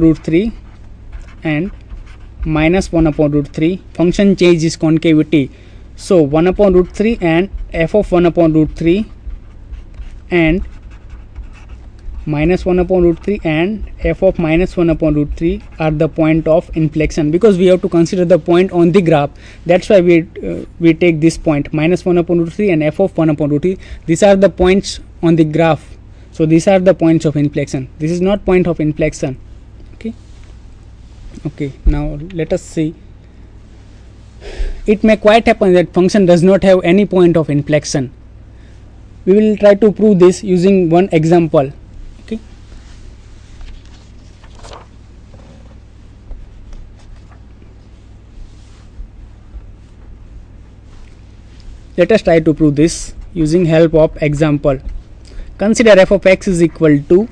root 3 and minus 1 upon root 3. Function change is concavity. So 1 upon root 3 and f of 1 upon root 3 and minus 1 upon root 3 and f of minus 1 upon root 3 are the point of inflection, because we have to consider the point on the graph. That's why we take this point minus 1 upon root 3 and f of 1 upon root 3. These are the points on the graph. So these are the points of inflection. This is not point of inflection. Okay, now let us see. It may quite happen that function does not have any point of inflection. We will try to prove this using one example. Okay, let us try to prove this using help of example. Consider f of x is equal to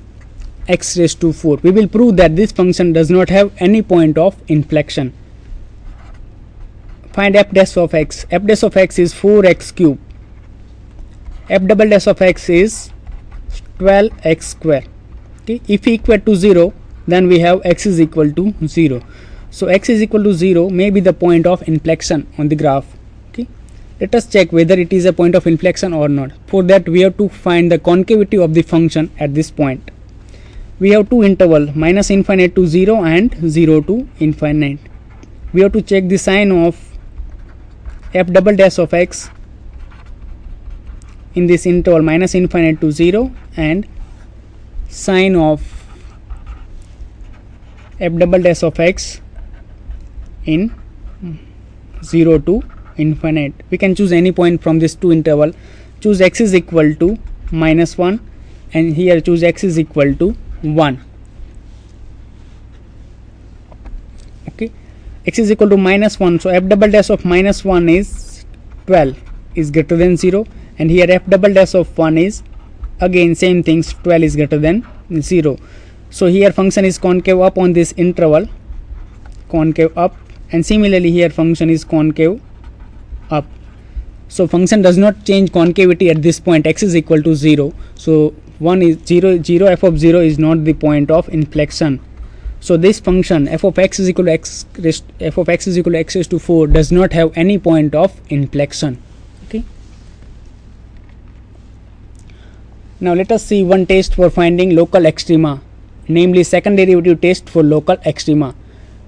x raised to 4. We will prove that this function does not have any point of inflection. Find f dash of x. F dash of x is 4x cube. F double dash of x is 12x square. Okay, if equal to 0, then we have x is equal to 0. So x is equal to 0 may be the point of inflection on the graph. Okay, let us check whether it is a point of inflection or not. For that, we have to find the concavity of the function at this point. We have two intervals, minus infinite to 0 and 0 to infinite. We have to check the sign of f double dash of x in this interval minus infinite to 0 and sign of f double dash of x in 0 to infinite. We can choose any point from this two interval. Choose x is equal to minus 1 and here choose x is equal to 1. Okay, x is equal to minus 1, so f double dash of minus 1 is 12 is greater than 0, and here f double dash of 1 is again same things, 12 is greater than 0. So here function is concave up on this interval, concave up, and similarly here function is concave up. So function does not change concavity at this point, x is equal to 0. So 1 is 0, 0, f of 0 is not the point of inflection. So this function f of x is equal to x raised to 4 does not have any point of inflection. Okay. Now let us see one test for finding local extrema, namely second derivative test for local extrema.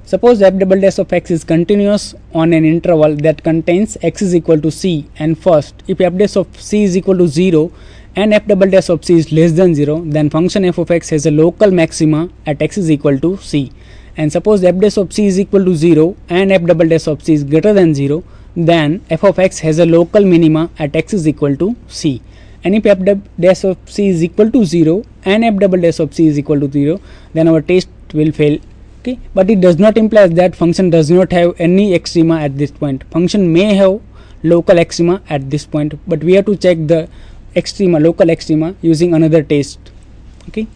Suppose f double dash of x is continuous on an interval that contains x is equal to c, and first, if f dash of c is equal to 0 and f double dash of c is less than 0, then function f of x has a local maxima at x is equal to c. And suppose f dash of c is equal to 0 and f double dash of c is greater than 0, then f of x has a local minima at x is equal to c. And if f dash of c is equal to 0 and f double dash of c is equal to 0, then our test will fail. Okay, but it does not imply that function does not have any extrema at this point. Function may have local extrema at this point, but we have to check the extrema, local extrema, using another test. Okay,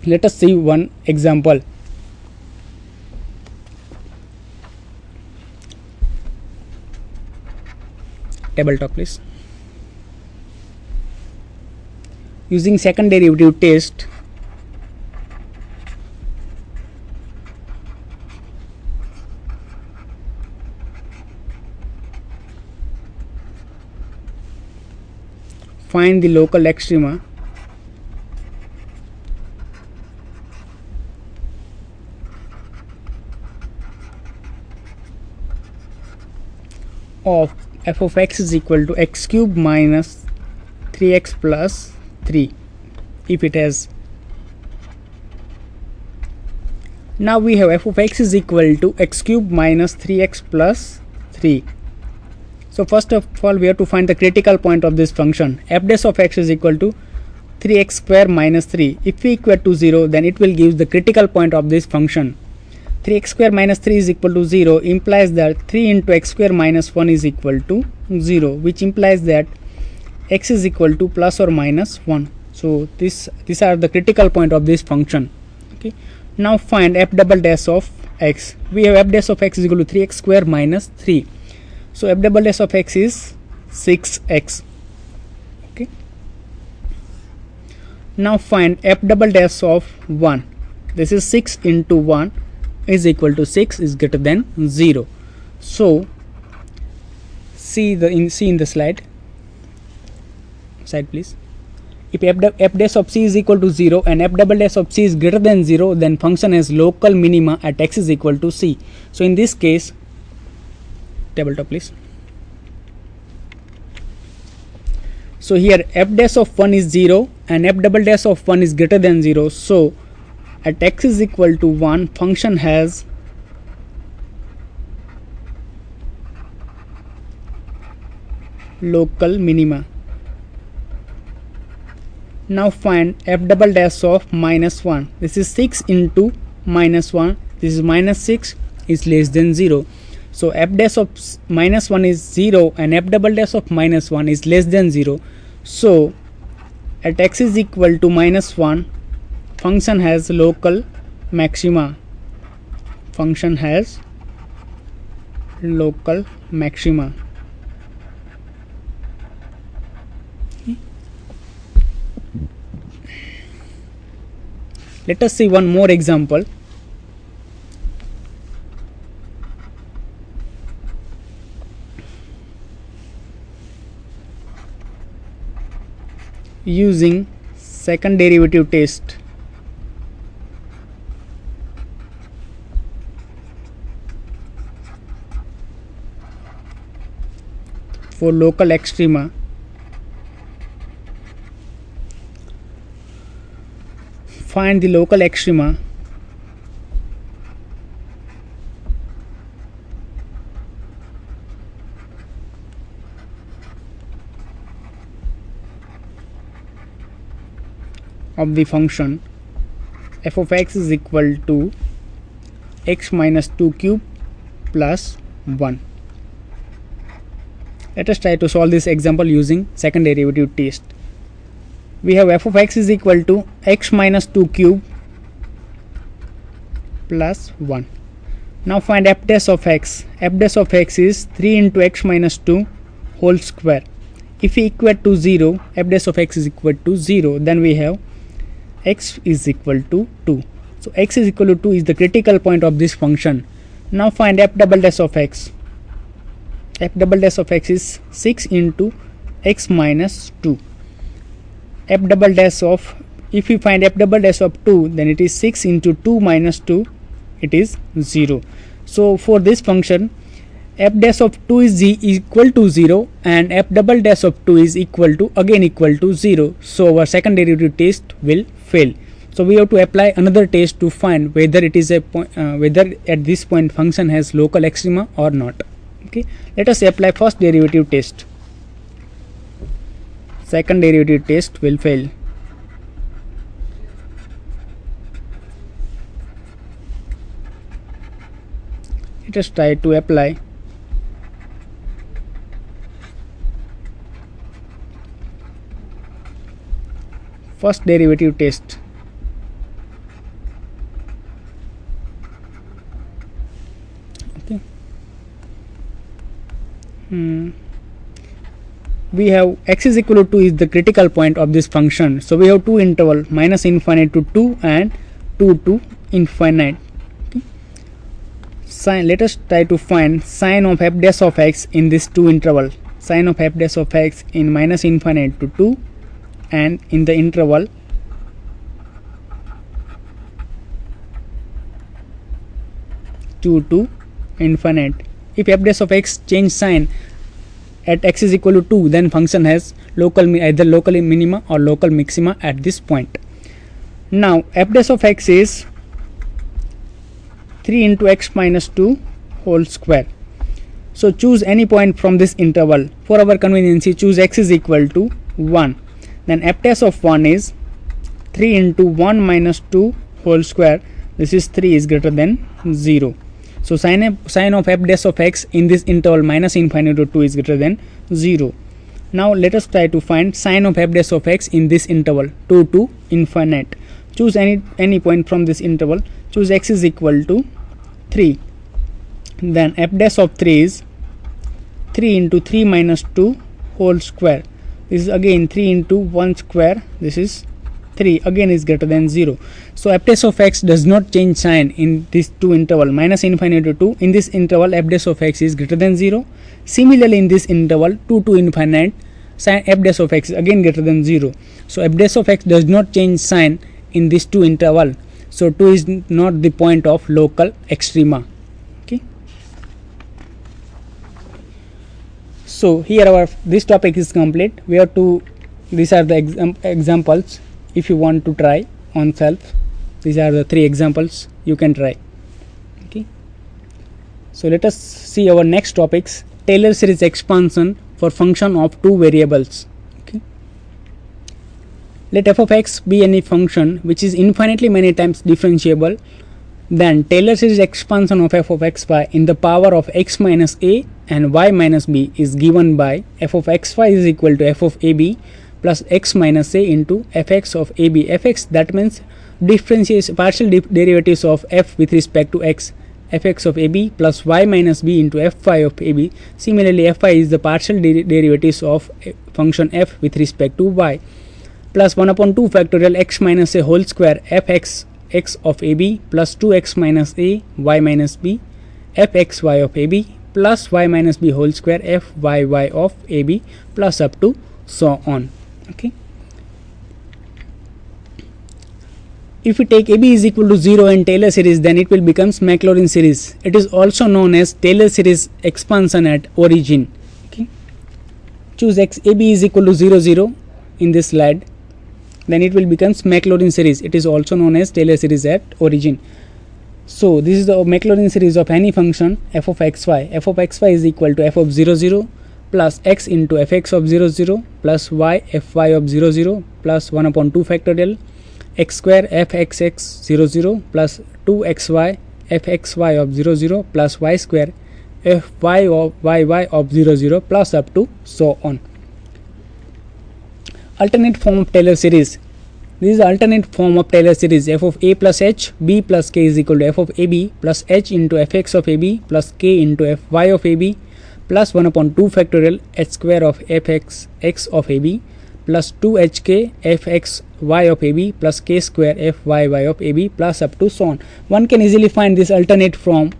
let us see one example. Tabletop please. Using second derivative test, find the local extrema of f of x is equal to x cube minus 3x plus 3 if it has. Now we have f of x is equal to x cube minus 3x plus 3. So first of all, we have to find the critical point of this function. F dash of x is equal to 3x square minus 3. If we equate to 0, then it will give the critical point of this function. 3x square minus 3 is equal to 0 implies that 3 into x square minus 1 is equal to 0, which implies that x is equal to plus or minus 1. So these are the critical point of this function. Okay. Now find f double dash of x. We have f dash of x is equal to 3x square minus 3. So f double dash of x is 6x. Okay. Now find f double dash of 1. This is 6 into 1 is equal to 6 is greater than 0. So see in the slide please. If f dash of c is equal to 0 and f double dash of c is greater than 0, then function has local minima at x is equal to c. So in this case, tabletop please. So here f dash of 1 is 0 and f double dash of 1 is greater than 0. So at x is equal to 1, function has local minima. Now find f double dash of minus 1. This is 6 into minus 1. This is minus 6 is less than 0. So f dash of minus 1 is 0 and f double dash of minus 1 is less than 0. So at x is equal to minus 1, function has local maxima. Function has local maxima. Let us see one more example. Using second derivative test. For local extrema, find the local extrema of the function f of x is equal to x minus 2 cube plus 1. Let us try to solve this example using second derivative test. We have f of x is equal to x minus 2 cube plus 1. Now find f dash of x. F dash of x is 3 into x minus 2 whole square. If we equate to 0, f dash of x is equal to 0, then we have x is equal to 2. So x is equal to 2 is the critical point of this function. Now find f double dash of x. F double dash of x is 6 into x minus 2. F double dash of, if we find f double dash of 2, then it is 6 into 2 minus 2, it is 0. So for this function, f dash of 2 is equal to 0 and f double dash of 2 is equal to 0. So our second derivative test will fail. So we have to apply another test to find whether it is a whether at this point function has local extrema or not. Okay, let us apply first derivative test. Second derivative test will fail. Let us try to apply first derivative test. Okay. We have x is equal to 2 is the critical point of this function. So we have two interval, minus infinite to 2 and 2 to infinite. Okay. Let us try to find sine of f dash of x in this two interval. Sine of f dash of x in minus infinite to 2 and in the interval 2 to infinite. If f dash of x change sign at x is equal to 2, then function has either local minima or local maxima at this point. Now f dash of x is 3 into x minus 2 whole square. So choose any point from this interval. For our convenience, choose x is equal to 1. Then f dash of 1 is 3 into 1 minus 2 whole square. This is 3 is greater than 0. So sine of f dash of x in this interval minus infinite to 2 is greater than 0. Now let us try to find sine of f dash of x in this interval 2 to infinite. Choose any point from this interval. Choose x is equal to 3. Then f dash of 3 is 3 into 3 minus 2 whole square. This is again 3 into 1 square. This is 3 again is greater than 0. So f dash of x does not change sign in this two interval minus infinity to 2. In this interval f dash of x is greater than 0. Similarly in this interval 2 to infinite, sign f dash of x is again greater than 0. So f dash of x does not change sign in this two interval. So 2 is not the point of local extrema. Okay. So here our this topic is complete. We have to, these are the examples. If you want to try on self, these are the 3 examples you can try. Okay. So let us see our next topics. Taylor series expansion for function of two variables. Okay. Let f of x be any function which is infinitely many times differentiable, then Taylor series expansion of f of xy in the power of x minus a and y minus b is given by f of xy is equal to f of ab plus x minus a into fx of ab. Fx, that means differentiation partial derivatives of f with respect to x, fx of ab plus y minus b into fy of ab. Similarly fy is the partial derivatives of function f with respect to y, plus 1 upon 2 factorial x minus a whole square fx x of ab plus 2x minus a y minus b fxy of ab plus y minus b whole square fyy of ab plus up to so on. Okay. If we take AB is equal to 0 in Taylor series, then it will becomes Maclaurin series. It is also known as Taylor series expansion at origin. Okay. Choose x AB is equal to 0 0 in this slide, then it will becomes Maclaurin series. It is also known as Taylor series at origin. So this is the Maclaurin series of any function f of xy. F of xy is equal to f of 0 0 plus x into fx of 0 0 plus y fy of 0 0 plus 1 upon 2 factorial x square fxx 0 0 plus 2xy fxy of 0 0 plus y square fy of yy of 0 0 plus up to so on. Alternate form of Taylor series. This is the alternate form of Taylor series. F of a plus h b plus k is equal to f of ab plus h into fx of ab plus k into fy of ab plus 1 upon 2 factorial h square of fx x of ab plus 2hk fx y of ab plus k square fyy of ab plus up to so on. One can easily find this alternate from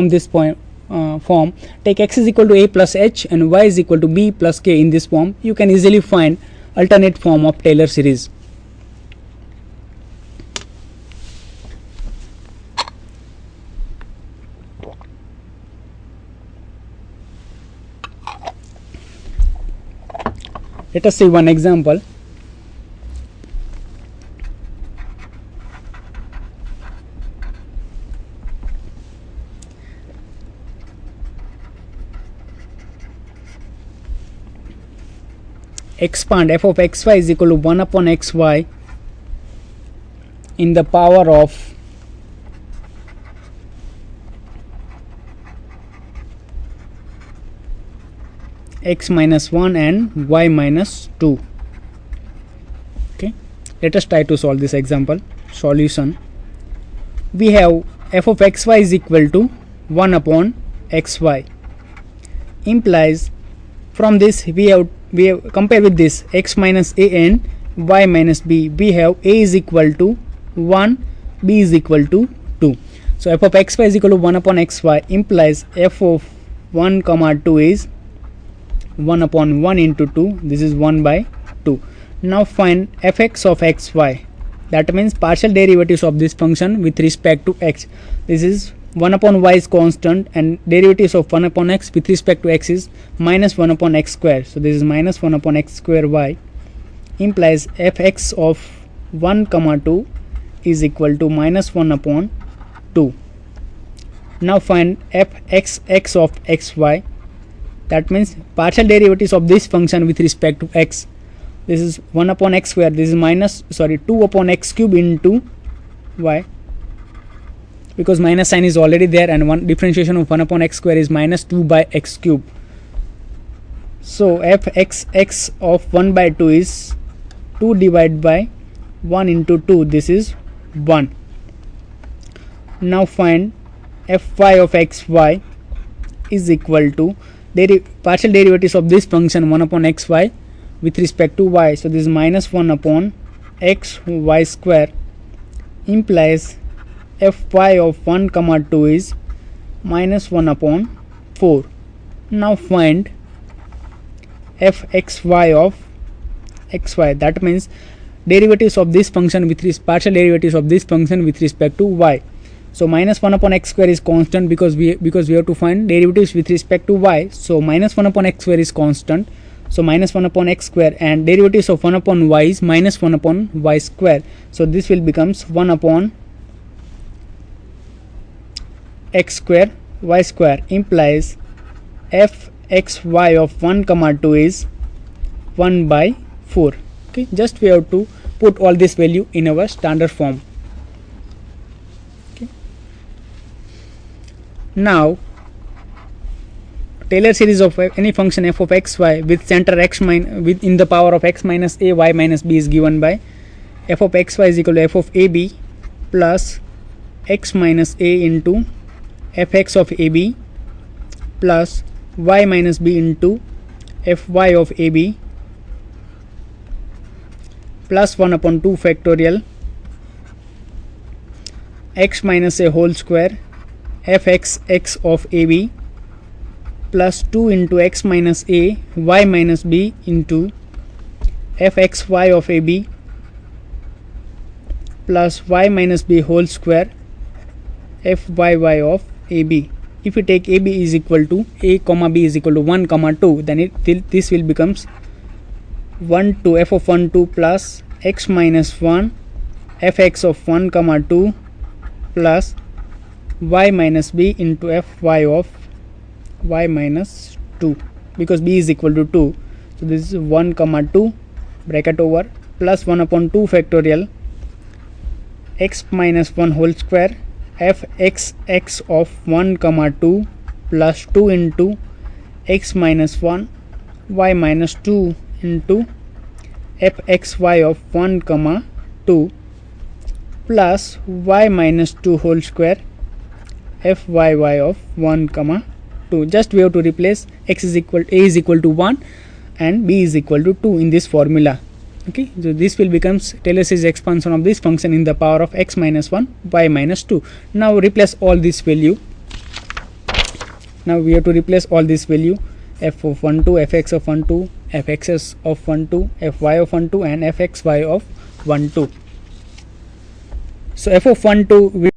this point form. Take x is equal to a plus h and y is equal to b plus k in this form. You can easily find alternate form of Taylor series. Let us see one example. Expand f of xy is equal to 1 upon xy in the power of x minus 1 and y minus 2. Okay, let us try to solve this example. Solution: we have f of xy is equal to 1 upon xy, implies from this we have compare with this x minus a and y minus b. We have a is equal to 1, b is equal to 2. So f of xy is equal to 1 upon xy implies f of 1 comma 2 is 1 upon 1 into 2. This is 1 by 2. Now find fx of xy. That means partial derivatives of this function with respect to x. This is 1 upon y is constant and derivatives of 1 upon x with respect to x is minus 1 upon x square. So this is minus 1 upon x square y implies fx of 1 comma 2 is equal to minus 1 upon 2. Now find fxx of xy. That means partial derivatives of this function with respect to x. This is 1 upon x square. This is 2 upon x cube into y, because minus sign is already there and one differentiation of 1 upon x square is minus 2 by x cube. So fxx of 1 by 2 is 2 divided by 1 into 2. This is 1. Now find fy of xy is equal to partial derivatives of this function 1 upon xy with respect to y. So this is minus 1 upon x y square implies fy of 1 comma 2 is minus 1 upon 4. Now find fxy of xy, that means derivatives of this function with partial derivatives of this function with respect to y. So minus 1 upon x square is constant because we have to find derivatives with respect to y. So minus 1 upon x square is constant. So minus 1 upon x square, and derivatives of 1 upon y is minus 1 upon y square. So this will becomes 1 upon x square y square, implies fxy of 1 comma 2 is 1 by 4. Okay, just we have to put all this value in our standard form. Okay. Now Taylor series of any function f of xy with center x in the power of x minus a y minus b is given by f of xy is equal to f of ab plus x minus a into fx of ab plus y minus b into fy of ab plus 1 upon 2 factorial x minus a whole square fxx of ab plus 2 into x minus a y minus b into fxy of ab plus y minus b whole square fyy of ab. If you take ab is equal to a comma b is equal to 1 comma 2, then this will becomes 1 to f of 1 2 plus x minus 1 fx of 1 comma 2 plus y minus b into fy of y minus 2, because b is equal to 2. So this is 1 comma 2 bracket over plus 1 upon 2 factorial x minus 1 whole square fxx of 1 comma 2 plus 2 into x minus 1 y minus 2 into fxy of 1 comma 2 plus y minus 2 whole square fyy of 1 comma 2. Just we have to replace x is equal a is equal to 1 and b is equal to 2 in this formula. Okay, so this will becomes Taylor series expansion of this function in the power of x minus 1 y minus 2. Now replace all this value. Now we have to replace all this value f of 1 2, fx of 1 2, fxs of 1 2, fy of 1 2 and fxy of 1 2. So f of 1 2 we